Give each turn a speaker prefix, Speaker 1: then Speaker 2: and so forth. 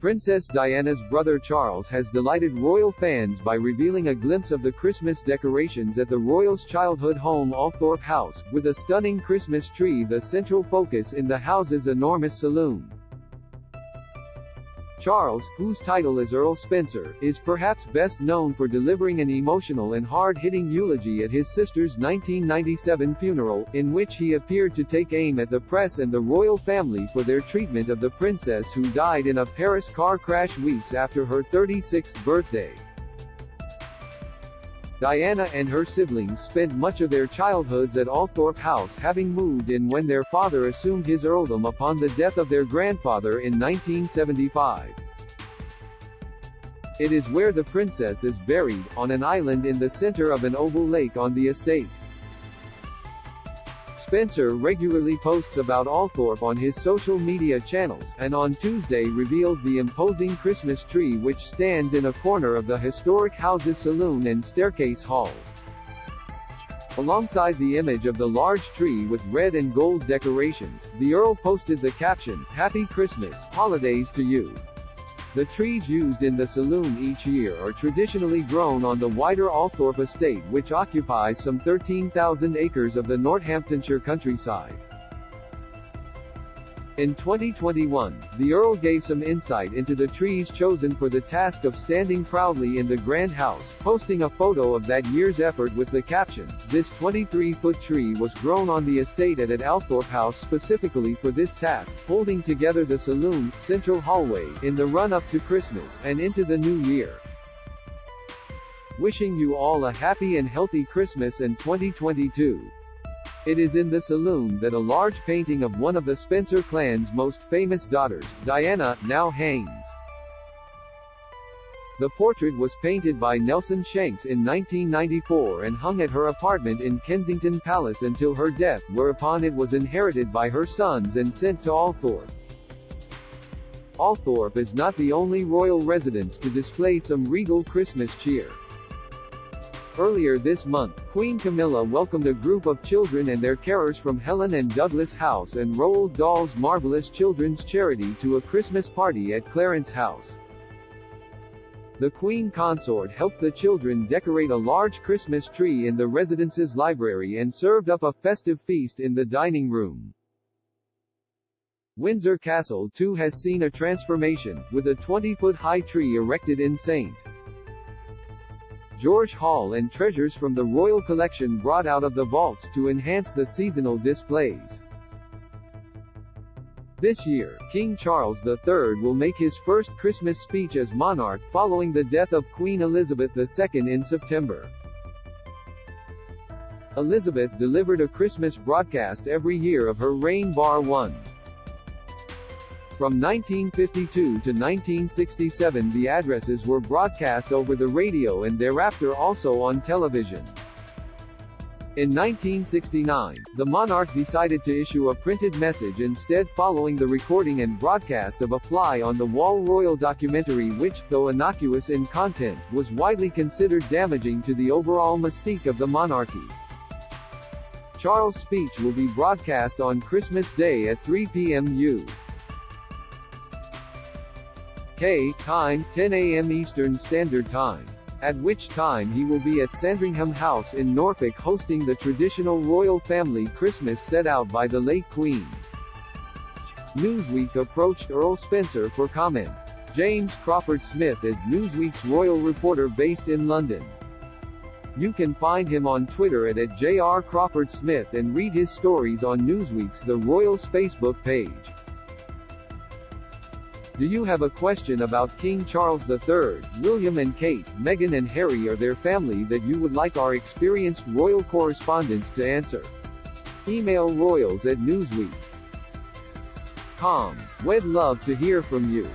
Speaker 1: Princess Diana's brother Charles has delighted royal fans by revealing a glimpse of the Christmas decorations at the royals' childhood home Althorp House, with a stunning Christmas tree the central focus in the house's enormous saloon. Charles, whose title is Earl Spencer, is perhaps best known for delivering an emotional and hard-hitting eulogy at his sister's 1997 funeral, in which he appeared to take aim at the press and the royal family for their treatment of the princess who died in a Paris car crash weeks after her 36th birthday. Diana and her siblings spent much of their childhoods at Althorp House, having moved in when their father assumed his earldom upon the death of their grandfather in 1975. It is where the princess is buried, on an island in the center of an oval lake on the estate. Spencer regularly posts about Althorp on his social media channels, and on Tuesday revealed the imposing Christmas tree which stands in a corner of the historic house's saloon and staircase hall. Alongside the image of the large tree with red and gold decorations, the Earl posted the caption, "Happy Christmas, holidays to you." The trees used in the saloon each year are traditionally grown on the wider Althorp estate, which occupies some 13,000 acres of the Northamptonshire countryside. In 2021, the Earl gave some insight into the trees chosen for the task of standing proudly in the Grand House, posting a photo of that year's effort with the caption, "This 23-foot tree was grown on the estate at Althorp House specifically for this task, holding together the saloon, central hallway, in the run-up to Christmas, and into the new year. Wishing you all a happy and healthy Christmas and 2022. It is in the saloon that a large painting of one of the Spencer clan's most famous daughters, Diana, now hangs. The portrait was painted by Nelson Shanks in 1994 and hung at her apartment in Kensington Palace until her death, whereupon it was inherited by her sons and sent to Althorp. Althorp is not the only royal residence to display some regal Christmas cheer. Earlier this month, Queen Camilla welcomed a group of children and their carers from Helen and Douglas House and Roald Dahl's Marvelous Children's Charity to a Christmas party at Clarence House. The Queen Consort helped the children decorate a large Christmas tree in the residence's library and served up a festive feast in the dining room. Windsor Castle too has seen a transformation, with a 20-foot-high tree erected in St. George Hall and treasures from the royal collection brought out of the vaults to enhance the seasonal displays. This year, King Charles III will make his first Christmas speech as monarch, following the death of Queen Elizabeth II in September. Elizabeth delivered a Christmas broadcast every year of her reign bar one. From 1952 to 1967 the addresses were broadcast over the radio and thereafter also on television. In 1969, the monarch decided to issue a printed message instead, following the recording and broadcast of a fly-on-the-wall royal documentary which, though innocuous in content, was widely considered damaging to the overall mystique of the monarchy. Charles' speech will be broadcast on Christmas Day at 3 p.m. UK time, 10 a.m. Eastern Standard Time, at which time he will be at Sandringham House in Norfolk hosting the traditional royal family Christmas set out by the late Queen. Newsweek approached Earl Spencer for comment. James Crawford Smith is Newsweek's royal reporter based in London. You can find him on Twitter at @JR Crawford Smith and read his stories on Newsweek's The Royals Facebook page. Do you have a question about King Charles III, William and Kate, Meghan and Harry or their family that you would like our experienced royal correspondents to answer? Email royals@newsweek.com. We'd love to hear from you.